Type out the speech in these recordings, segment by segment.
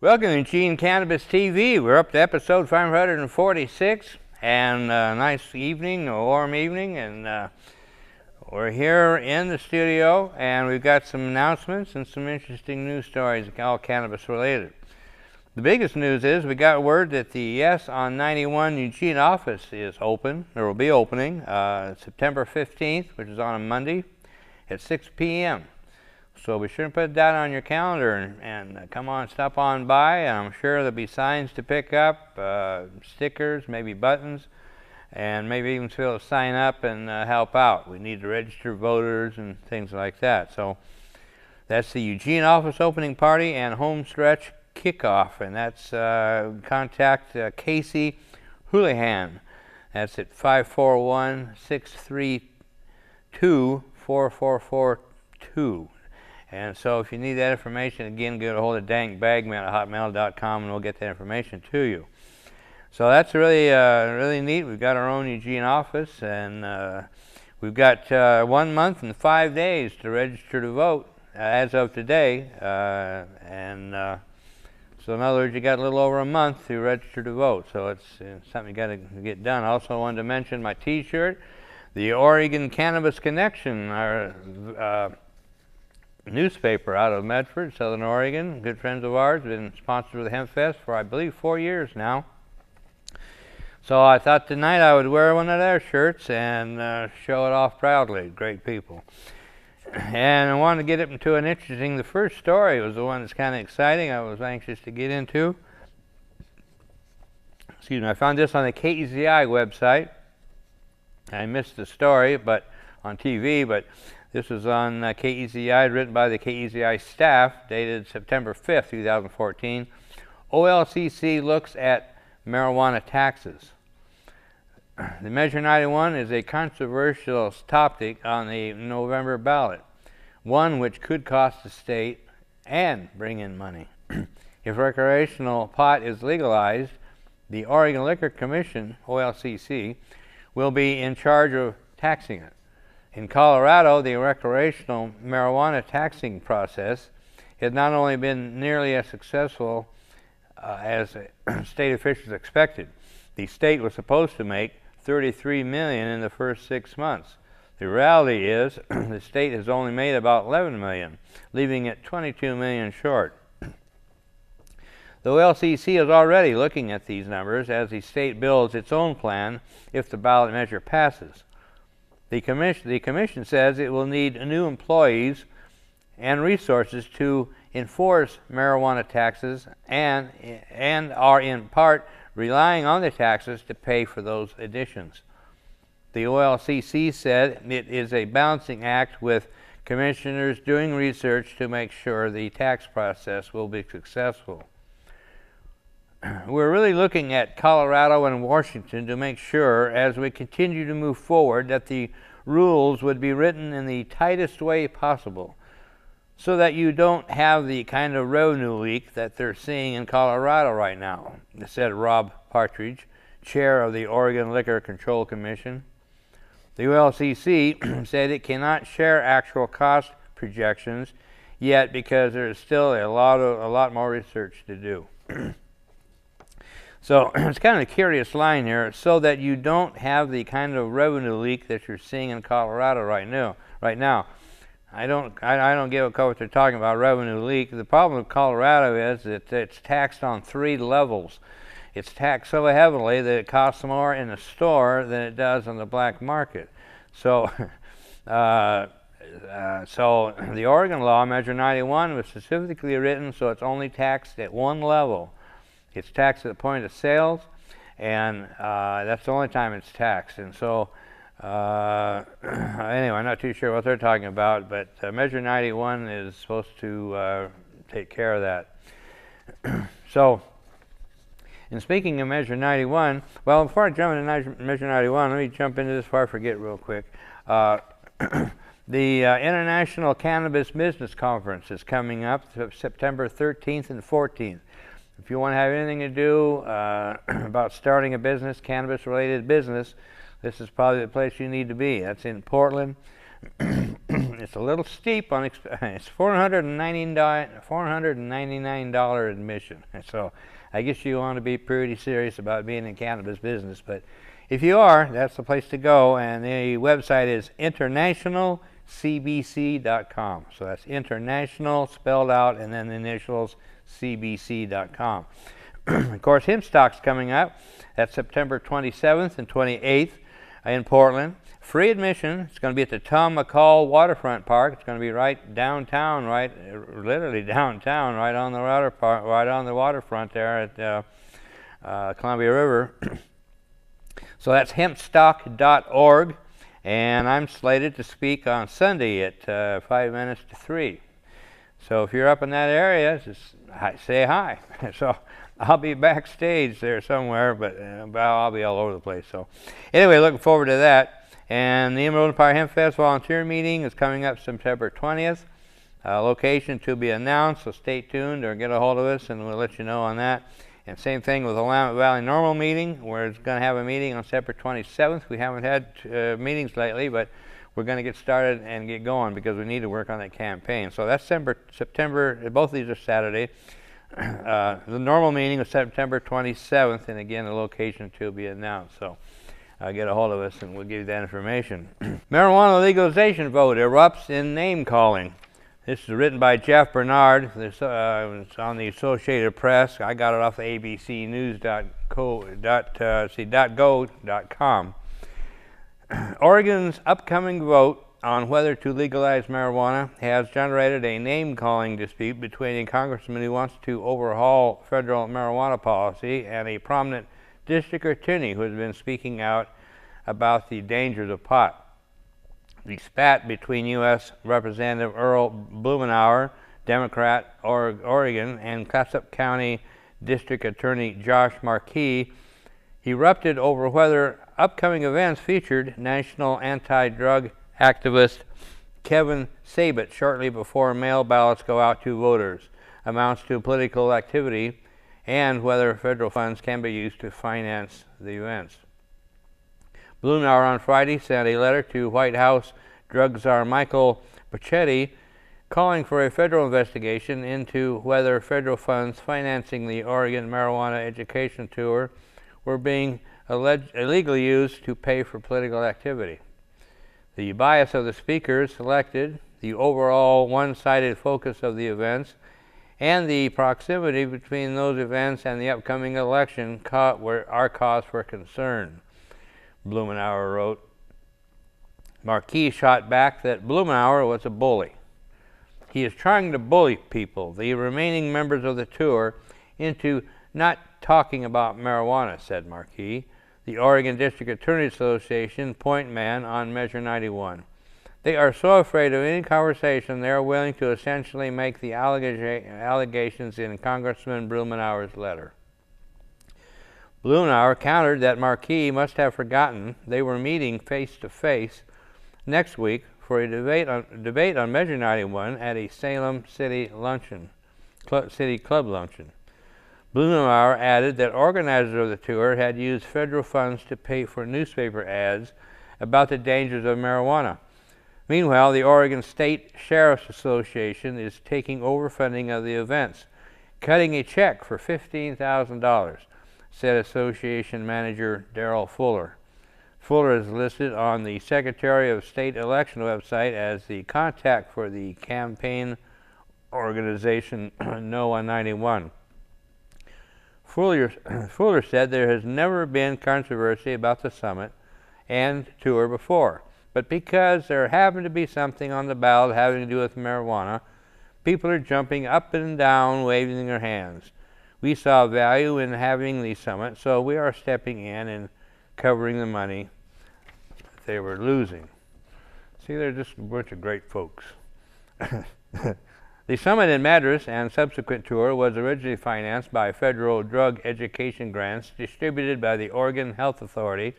Welcome to Eugene Cannabis TV. We're up to episode 546, and a nice evening, a warm evening, and we're here in the studio, and we've got some announcements and some interesting news stories, all cannabis related. The biggest news is we got word that the Yes on 91 Eugene office is open, or will be opening, September 15th, which is on a Monday at 6 p.m. So be sure to put that on your calendar and come on, stop on by. I'm sure there'll be signs to pick up, stickers, maybe buttons, and maybe even feel to sign up and help out. We need to register voters and things like that. So that's the Eugene office opening party and home stretch kickoff, and that's contact Casey Houlihan. That's at 541-632-4442. And so if you need that information, again, get a hold of dankbagman@hotmail.com and we'll get that information to you. So that's really neat. We've got our own Eugene office, and we've got 1 month and 5 days to register to vote as of today. So in other words, you got a little over a month to register to vote. So it's something you got to get done. I also wanted to mention my T-shirt, the Oregon Cannabis Connection, our newspaper out of Medford, Southern Oregon. Good friends of ours, been sponsored with the Hemp Fest for, I believe, 4 years now. So I thought tonight I would wear one of their shirts and show it off proudly. Great people. And I wanted to get into an interesting, the first story was the one that's kind of exciting, I was anxious to get into. Excuse me, I found this on the KEZI website. I missed the story on TV, but this was on KEZI, written by the KEZI staff, dated September 5th, 2014. OLCC looks at marijuana taxes. The Measure 91 is a controversial topic on the November ballot, one which could cost the state and bring in money. If recreational pot is legalized, the Oregon Liquor Commission, OLCC, will be in charge of taxing it. In Colorado, the recreational marijuana taxing process has not only been nearly as successful as state officials expected. The state was supposed to make $33 million in the first 6 months. The reality is the state has only made about $11 million, leaving it $22 million short. The OLCC is already looking at these numbers as the state builds its own plan if the ballot measure passes. The commission says it will need new employees and resources to enforce marijuana taxes and are in part relying on the taxes to pay for those additions. The OLCC said it is a balancing act with commissioners doing research to make sure the tax process will be successful. We're really looking at Colorado and Washington to make sure, as we continue to move forward, that the rules would be written in the tightest way possible so that you don't have the kind of revenue leak that they're seeing in Colorado right now, said Rob Partridge, chair of the Oregon Liquor Control Commission. The OLCC said it cannot share actual cost projections yet because there is still a lot more research to do. So it's kind of a curious line here, so that you don't have the kind of revenue leak that you're seeing in Colorado right now. I don't give a what they're talking about, revenue leak. The problem with Colorado is that it's taxed on 3 levels. It's taxed so heavily that it costs more in the store than it does on the black market. So, so the Oregon law, Measure 91, was specifically written so it's only taxed at 1 level. It's taxed at the point of sales, and that's the only time it's taxed. And so, anyway, I'm not too sure what they're talking about, but Measure 91 is supposed to take care of that. So, and speaking of Measure 91, well, before I jump into Measure 91, let me jump into this before I forget real quick. The International Cannabis Business Conference is coming up September 13th and 14th. If you want to have anything to do about starting a business, cannabis-related business, this is probably the place you need to be. That's in Portland. it's a little steep on it's $499 admission. And so I guess you want to be pretty serious about being in cannabis business. But if you are, that's the place to go. And the website is internationalcbc.com. So that's international spelled out and then the initials cbc.com. Of course, Hempstalk's coming up. That's September 27th and 28th in Portland. Free admission. It's going to be at the Tom McCall Waterfront Park. It's going to be right downtown, literally downtown, right on the waterfront there at Columbia River. So that's hempstalk.org, and I'm slated to speak on Sunday at 5 minutes to 3. So if you're up in that area, just say hi. So I'll be backstage there somewhere, but I'll be all over the place. So anyway, looking forward to that. And the Emerald Empire Hemp Fest volunteer meeting is coming up September 20th. Location to be announced, so stay tuned or get a hold of us and we'll let you know on that. And same thing with the Willamette Valley Normal meeting. We're going to have a meeting on September 27th. We haven't had meetings lately, but we're going to get started and get going because we need to work on that campaign. So that's September, both of these are Saturday. The normal meeting is September 27th, and again, the location to be announced. So get a hold of us and we'll give you that information. Marijuana legalization vote erupts in name calling. This is written by Jeff Bernard. It's on the Associated Press. I got it off the abcnews.go.com. Oregon's upcoming vote on whether to legalize marijuana has generated a name-calling dispute between a congressman who wants to overhaul federal marijuana policy and a prominent district attorney who has been speaking out about the dangers of pot. The spat between U.S. Representative Earl Blumenauer, Democrat, Oregon, and Clatsop County District Attorney Josh Markey erupted over whether upcoming events featured national anti-drug activist Kevin Sabet shortly before mail ballots go out to voters, amounts to political activity, and whether federal funds can be used to finance the events. Blumenauer on Friday sent a letter to White House drug czar Michael Pachetti calling for a federal investigation into whether federal funds financing the Oregon marijuana education tour were being illegally used to pay for political activity. The bias of the speakers selected, the overall one-sided focus of the events, and the proximity between those events and the upcoming election are cause for concern, Blumenauer wrote. Markey shot back that Blumenauer was a bully. He is trying to bully people, the remaining members of the tour, into not talking about marijuana, said Markey, the Oregon District Attorney Association point man on Measure 91. They are so afraid of any conversation they are willing to essentially make the allegations in Congressman Blumenauer's letter. Blumenauer countered that Markey must have forgotten they were meeting face-to-face next week for a debate on Measure 91 at a Salem City Club luncheon. Blumenauer added that organizers of the tour had used federal funds to pay for newspaper ads about the dangers of marijuana. Meanwhile, the Oregon State Sheriff's Association is taking over funding of the events, cutting a check for $15,000, said Association Manager Darrell Fuller. Fuller is listed on the Secretary of State election website as the contact for the campaign organization No 191. Fuller said there has never been controversy about the summit and tour before, but because there happened to be something on the ballot having to do with marijuana, people are jumping up and down, waving their hands. We saw value in having the summit, so we are stepping in and covering the money they were losing. See, they're just a bunch of great folks. The summit in Madras and subsequent tour was originally financed by federal drug education grants distributed by the Oregon Health Authority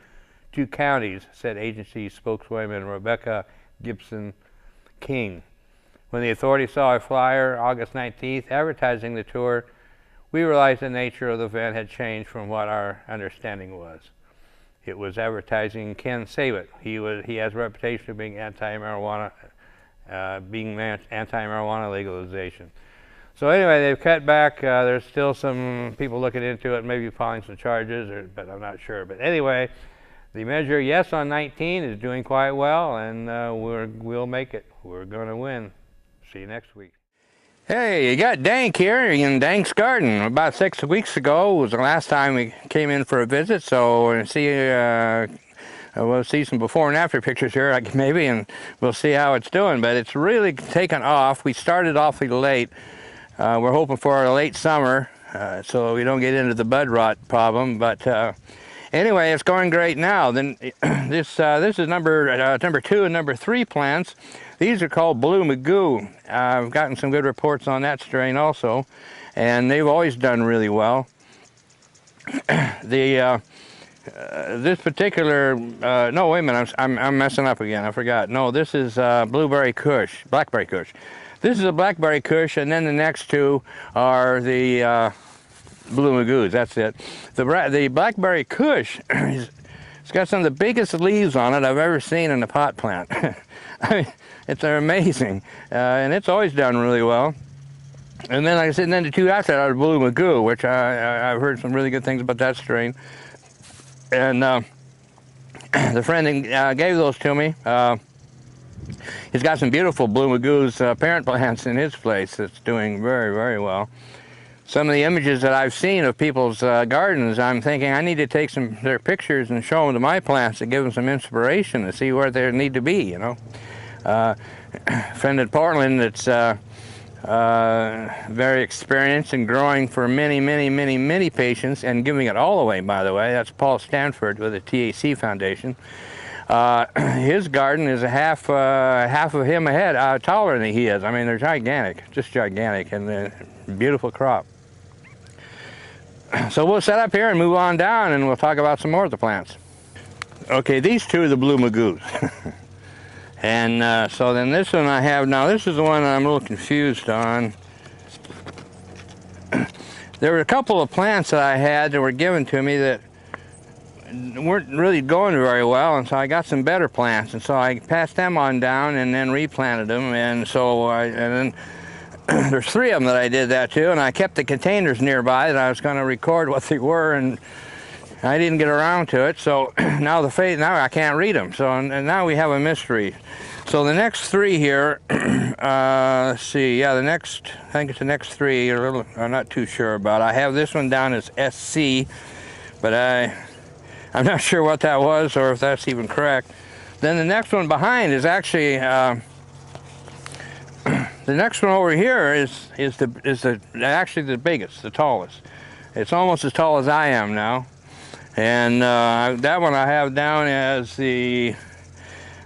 to counties, said agency spokeswoman Rebecca Gibson King. When the authority saw a flyer August 19th advertising the tour, we realized the nature of the event had changed from what our understanding was. It was advertising Ken Sabet. He has a reputation of being anti-marijuana being anti-marijuana legalization. So anyway, they've cut back. There's still some people looking into it, maybe filing some charges, but I'm not sure. But anyway, the measure yes on 19 is doing quite well, and we'll make it. We're going to win. See you next week. Hey, you got DanK here in DanK's garden. About 6 weeks ago was the last time we came in for a visit, so we'll see some before and after pictures here, maybe, and we'll see how it's doing. But it's really taken off. We started awfully late. We're hoping for a late summer, so we don't get into the bud rot problem. But anyway, it's going great now. Then this is number 2 and number 3 plants. These are called Blue Magoo. I've gotten some good reports on that strain also, and they've always done really well. This particular no, wait a minute, I'm messing up again. I forgot. No, this is Blackberry Kush. This is a Blackberry Kush, and then the next two are the Blue Magoos. That's it. The Blackberry Kush, it's got some of the biggest leaves on it I've ever seen in a pot plant. I mean, it's amazing, and it's always done really well. And then, like I said, then the two after that are Blue Magoo, which I've heard some really good things about that strain. And the friend that gave those to me, he's got some beautiful Blue Magoo's parent plants in his place that's doing very, very well. Some of the images that I've seen of people's gardens, I'm thinking I need to take their pictures and show them to my plants to give them some inspiration to see where they need to be, you know. Friend in Portland that's very experienced in growing for many patients and giving it all away, by the way. That's Paul Stanford with the TAC Foundation. His garden is half of him ahead, taller than he is. I mean, they're gigantic, just gigantic, and a beautiful crop. So we'll set up here and move on down, and we'll talk about some more of the plants. Okay, these two are the Blue Magoos. And so then this one I have now, this is the one I'm a little confused on. There were a couple of plants that I had that were given to me that weren't really going very well, and so I got some better plants, and so I passed them on down and then replanted them. And so and then there's 3 of them that I did that to, and I kept the containers nearby that I was going to record what they were, and I didn't get around to it. So now now I can't read them. So and now we have a mystery. So the next 3 here, let's see, yeah, I think it's the next 3. I'm not too sure about. I have this one down as SC, but I'm not sure what that was or if that's even correct. Then the next one behind is actually the next one over here is actually the biggest, the tallest. It's almost as tall as I am now. And that one I have down as the,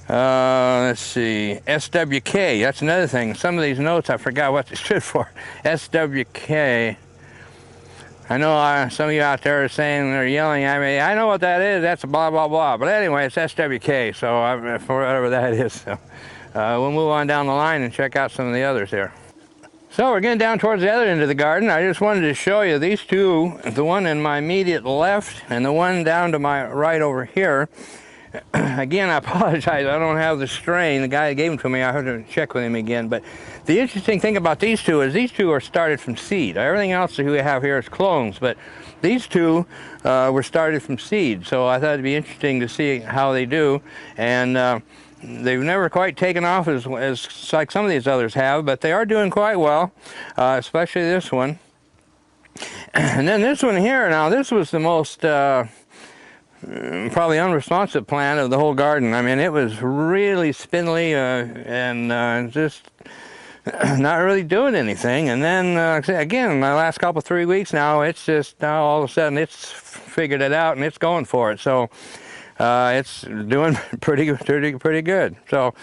let's see, SWK. That's another thing. Some of these notes, I forgot what they stood for. SWK. I know some of you out there are saying, they're yelling at me, I know what that is, that's a blah, blah, blah. But anyway, it's SWK, so for whatever that is. So, we'll move on down the line and check out some of the others here. So we're getting down towards the other end of the garden. I just wanted to show you these two, the one in my immediate left and the one down to my right over here. Again, I apologize, I don't have the strain. The guy that gave them to me, I have to check with him again. But the interesting thing about these two is these two are started from seed. Everything else that we have here is clones, but these two were started from seed. So I thought it'd be interesting to see how they do. And they've never quite taken off as like some of these others have, but they are doing quite well, especially this one. And then this one here, now this was the most probably unresponsive plant of the whole garden. I mean, it was really spindly and just not really doing anything. And then again, my last couple 3 weeks now, it's just now all of a sudden it's figured it out and it's going for it. So it's doing pretty good. So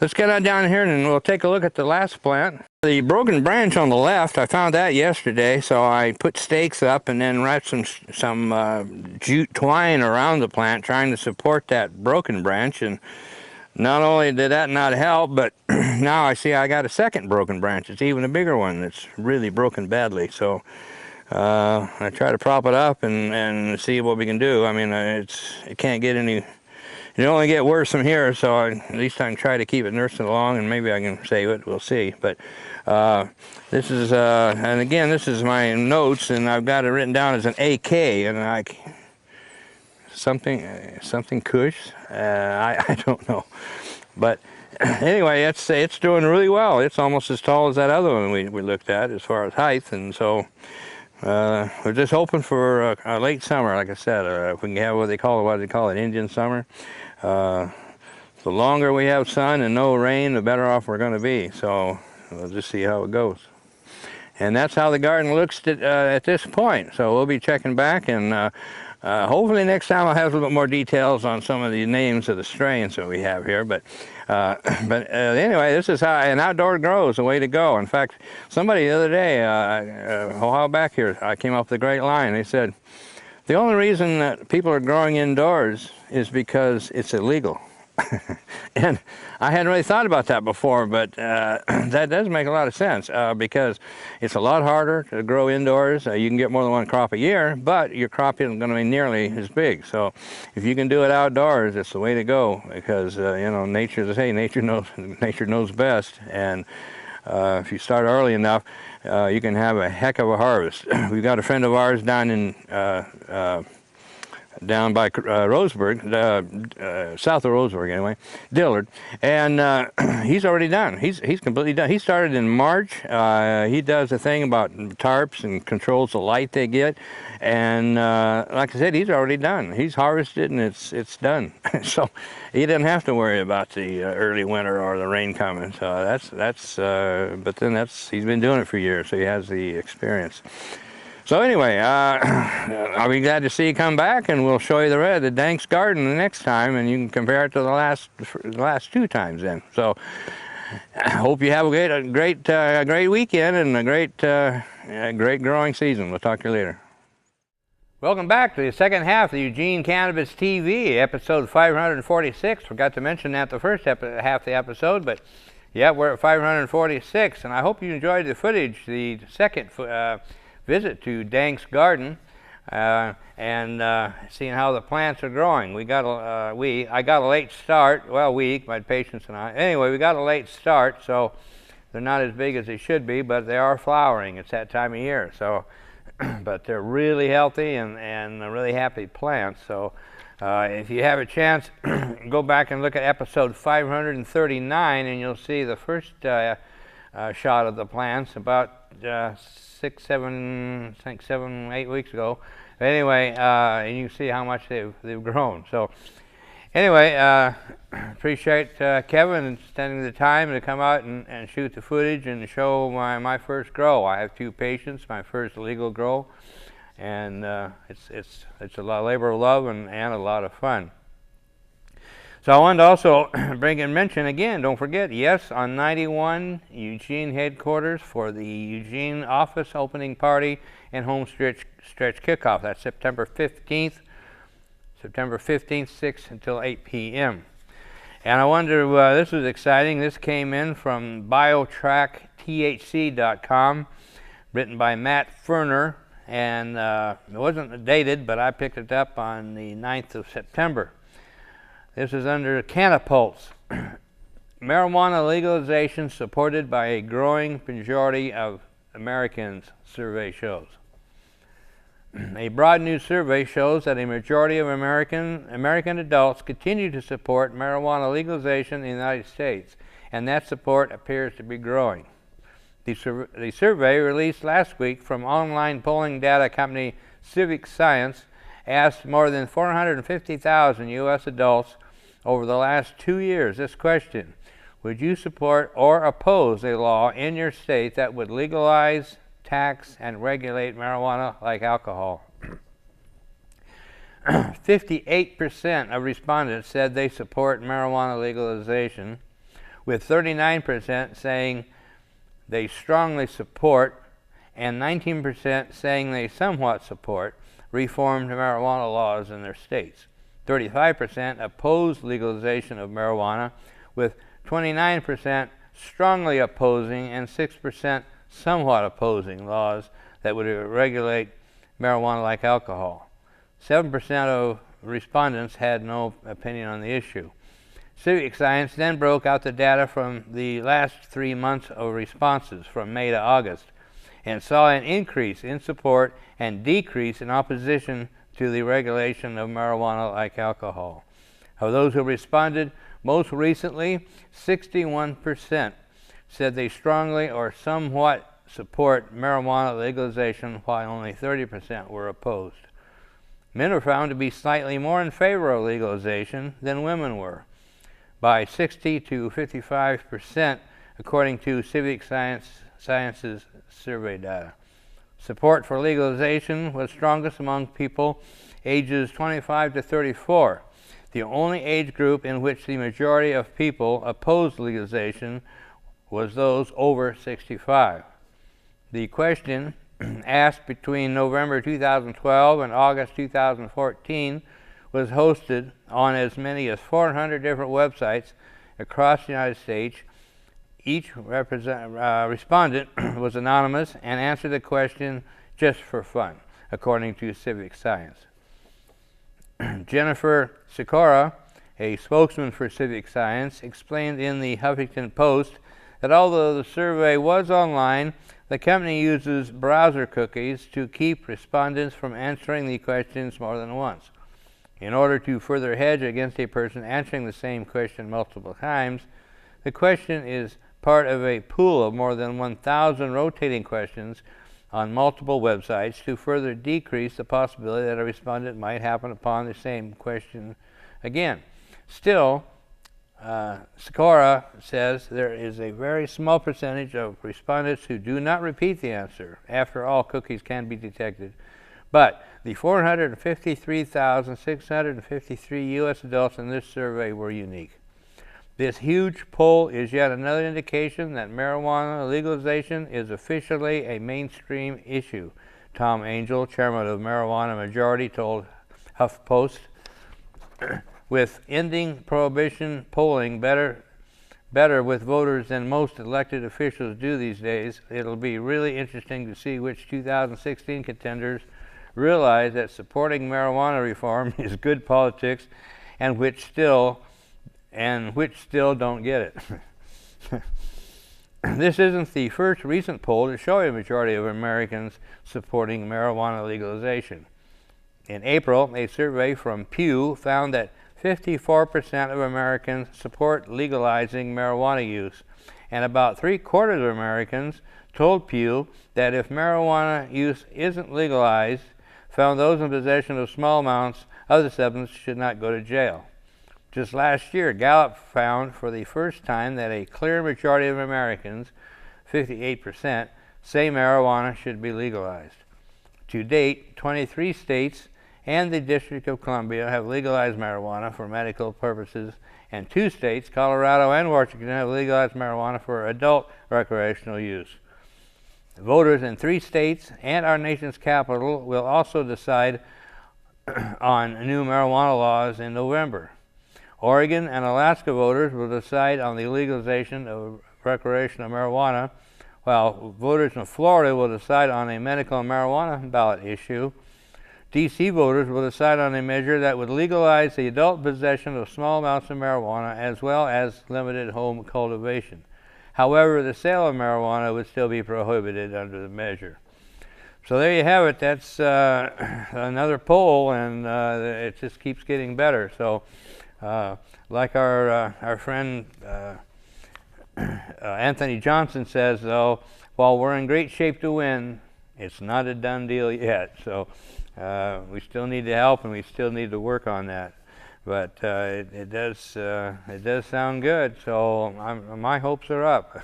let's get on down here and we'll take a look at the last plant. The broken branch on the left, I found that yesterday, so I put stakes up and then wrapped some jute twine around the plant trying to support that broken branch. And not only did that not help, but now I see I got a second broken branch. It's even a bigger one that's really broken badly. So I try to prop it up and see what we can do. I mean, it can't get any it only get worse from here, so at least I can try to keep it nursing along, and maybe I can save it. We'll see. But this is, and again, this is my notes, and I've got it written down as an AK, and something Kush. I don't know, but anyway, it's doing really well. It's almost as tall as that other one we looked at as far as height, and so we're just hoping for a late summer, like I said. If we can have what they call it, Indian summer. The longer we have sun and no rain, the better off we're going to be. So we'll just see how it goes. And that's how the garden looks at this point. So we'll be checking back, and hopefully next time I'll have a little bit more details on some of the names of the strains that we have here. But anyway, this is how an outdoor grow is the way to go. In fact, somebody the other day, a while back here, I came up with a great line. They said, the only reason that people are growing indoors is because it's illegal. And I hadn't really thought about that before, but that does make a lot of sense because it's a lot harder to grow indoors. You can get more than one crop a year, but your crop isn't going to be nearly as big. So if you can do it outdoors, it's the way to go, because you know, nature knows best. And if you start early enough, you can have a heck of a harvest. We've got a friend of ours down in down by Roseburg, south of Roseburg anyway, Dillard, and he's already done. He's completely done. He started in March. He does a thing about tarps and controls the light they get, and like I said, he's already done. He's harvested and it's done. So he didn't have to worry about the early winter or the rain coming. So but then he's been doing it for years, so he has the experience. So anyway, I'll be glad to see you come back, and we'll show you the DanK's garden the next time, and you can compare it to the last two times then. So I hope you have a great weekend and a great growing season. We'll talk to you later. Welcome back to the second half of Eugene Cannabis TV, episode 546. Forgot to mention that the first half of the episode, but yeah, we're at 546, and I hope you enjoyed the footage, the second visit to DanK's garden, and seeing how the plants are growing. I got a late start. Well, my patients and I. Anyway, we got a late start, so they're not as big as they should be, but they are flowering. It's that time of year. So, but they're really healthy and really happy plants. So, if you have a chance, go back and look at episode 539, and you'll see the first shot of the plants about 7, 8 weeks ago. Anyway, and you can see how much they've grown. So anyway, appreciate Kevin spending the time to come out and shoot the footage and show my first grow. I have 2 patients, my first legal grow, and it's a lot of labor of love and a lot of fun. So I wanted to also mention again, don't forget, yes, on 91 Eugene headquarters for the Eugene office opening party and home stretch kickoff. That's September 15th, 6 until 8 p.m. And I wonder, this is exciting. This came in from biotrackthc.com, written by Matt Ferner, and it wasn't dated, but I picked it up on the 9th of September. This is under Canapulse. Marijuana legalization supported by a growing majority of Americans, survey shows. A broad new survey shows that a majority of American adults continue to support marijuana legalization in the United States, and that support appears to be growing. The survey released last week from online polling data company Civic Science asked more than 450,000 U.S. adults over the last 2 years this question: would you support or oppose a law in your state that would legalize, tax, and regulate marijuana like alcohol? 58% of respondents said they support marijuana legalization, with 39% saying they strongly support and 19% saying they somewhat support reformed marijuana laws in their states. 35% opposed legalization of marijuana, with 29% strongly opposing and 6% somewhat opposing laws that would regulate marijuana like alcohol. 7% of respondents had no opinion on the issue. Civic Science then broke out the data from the last 3 months of responses from May to August and saw an increase in support and decrease in opposition to the regulation of marijuana like alcohol. Of those who responded most recently, 61% said they strongly or somewhat support marijuana legalization, while only 30% were opposed. Men were found to be slightly more in favor of legalization than women were, by 60 to 55%, according to Civic Science's survey data. Support for legalization was strongest among people ages 25 to 34. The only age group in which the majority of people opposed legalization was those over 65. The question asked between November 2012 and August 2014 was hosted on as many as 400 different websites across the United States. Each respondent was anonymous and answered the question just for fun, according to Civic Science. Jennifer Sikora, a spokesman for Civic Science, explained in the Huffington Post that although the survey was online, the company uses browser cookies to keep respondents from answering the questions more than once. In order to further hedge against a person answering the same question multiple times, the question is part of a pool of more than 1,000 rotating questions on multiple websites to further decrease the possibility that a respondent might happen upon the same question again. Still, Sikora says there is a very small percentage of respondents who do not repeat the answer. After all, cookies can be detected. But the 453,653 U.S. adults in this survey were unique. This huge poll is yet another indication that marijuana legalization is officially a mainstream issue, Tom Angel, chairman of Marijuana Majority, told HuffPost. With ending prohibition polling better with voters than most elected officials do these days, it'll be really interesting to see which 2016 contenders realize that supporting marijuana reform is good politics and which still don't get it. This isn't the first recent poll to show a majority of Americans supporting marijuana legalization. In April, a survey from Pew found that 54% of Americans support legalizing marijuana use, and about 3/4 of Americans told Pew that if marijuana use isn't legalized, found those in possession of small amounts of the substance should not go to jail. Just last year, Gallup found for the first time that a clear majority of Americans, 58%, say marijuana should be legalized. To date, 23 states and the District of Columbia have legalized marijuana for medical purposes, and 2 states, Colorado and Washington, have legalized marijuana for adult recreational use. Voters in 3 states and our nation's capital will also decide on new marijuana laws in November. Oregon and Alaska voters will decide on the legalization of recreational marijuana, while voters in Florida will decide on a medical marijuana ballot issue. D.C. voters will decide on a measure that would legalize the adult possession of small amounts of marijuana as well as limited home cultivation. However, the sale of marijuana would still be prohibited under the measure. So there you have it. That's another poll, and it just keeps getting better. So like our friend Anthony Johnson says, though, while we're in great shape to win, it's not a done deal yet. So we still need to help, and we still need to work on that. But it does sound good. So my hopes are up.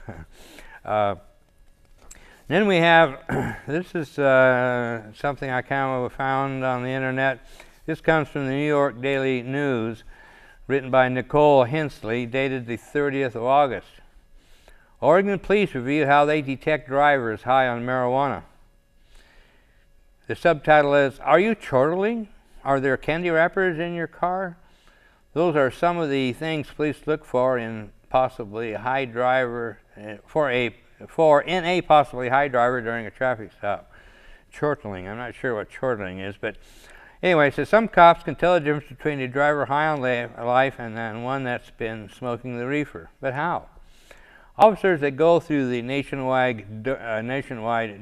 Then we have this is something I kind of found on the internet. This comes from the New York Daily News, written by Nicole Hensley, dated the 30th of August. Oregon police review how they detect drivers high on marijuana. The subtitle is, "Are you chortling? Are there candy wrappers in your car?" Those are some of the things police look for in possibly a high driver in a possibly high driver during a traffic stop. Chortling, I'm not sure what chortling is, but Anyway, it says some cops can tell the difference between a driver high on life and then one that's been smoking the reefer. But how? Officers that go through the nationwide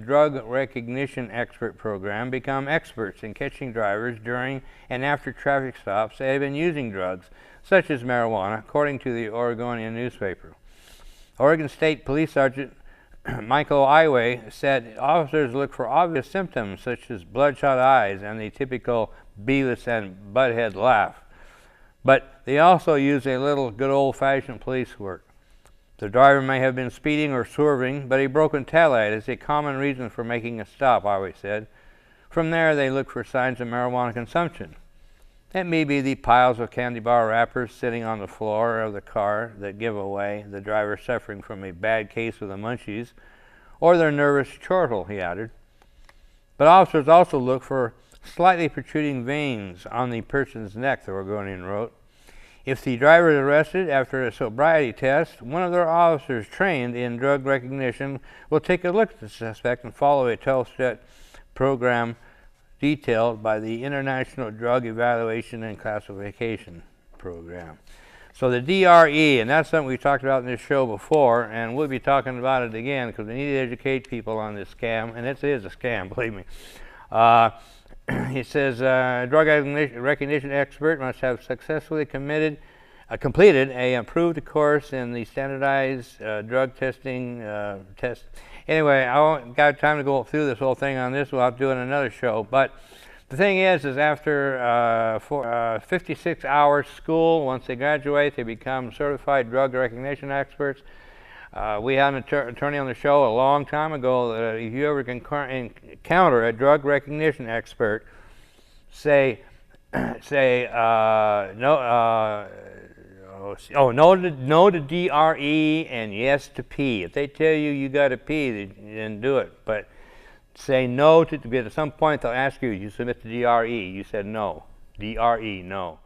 drug recognition expert program become experts in catching drivers during and after traffic stops that have been using drugs, such as marijuana, according to the Oregonian newspaper. Oregon State Police Sergeant Michael Iway said officers look for obvious symptoms such as bloodshot eyes and the typical Beavis and Butthead laugh. But they also use a little good old-fashioned police work. The driver may have been speeding or swerving, but a broken taillight is a common reason for making a stop, Iway said. From there, they look for signs of marijuana consumption. It may be the piles of candy bar wrappers sitting on the floor of the car that give away the driver suffering from a bad case of the munchies, or their nervous chortle, he added. But officers also look for slightly protruding veins on the person's neck, the Oregonian wrote. If the driver is arrested after a sobriety test, one of their officers trained in drug recognition will take a look at the suspect and follow a 12-step program detailed by the International Drug Evaluation and Classification Program. So the DRE, and that's something we talked about in this show before, and we'll be talking about it again because we need to educate people on this scam, and it is a scam, believe me. He says drug recognition expert must have successfully completed a approved course in the standardized drug testing test. Anyway, I won't got time to go through this whole thing on this. We'll have to do it in another show. But the thing is after 56 hours school, once they graduate, they become certified drug recognition experts. We had an attorney on the show a long time ago that if you ever encounter a drug recognition expert, say no to DRE and yes to P. If they tell you you got to P, then do it. But say no to, because at some point they'll ask you, you submit to DRE. You said no. DRE, no.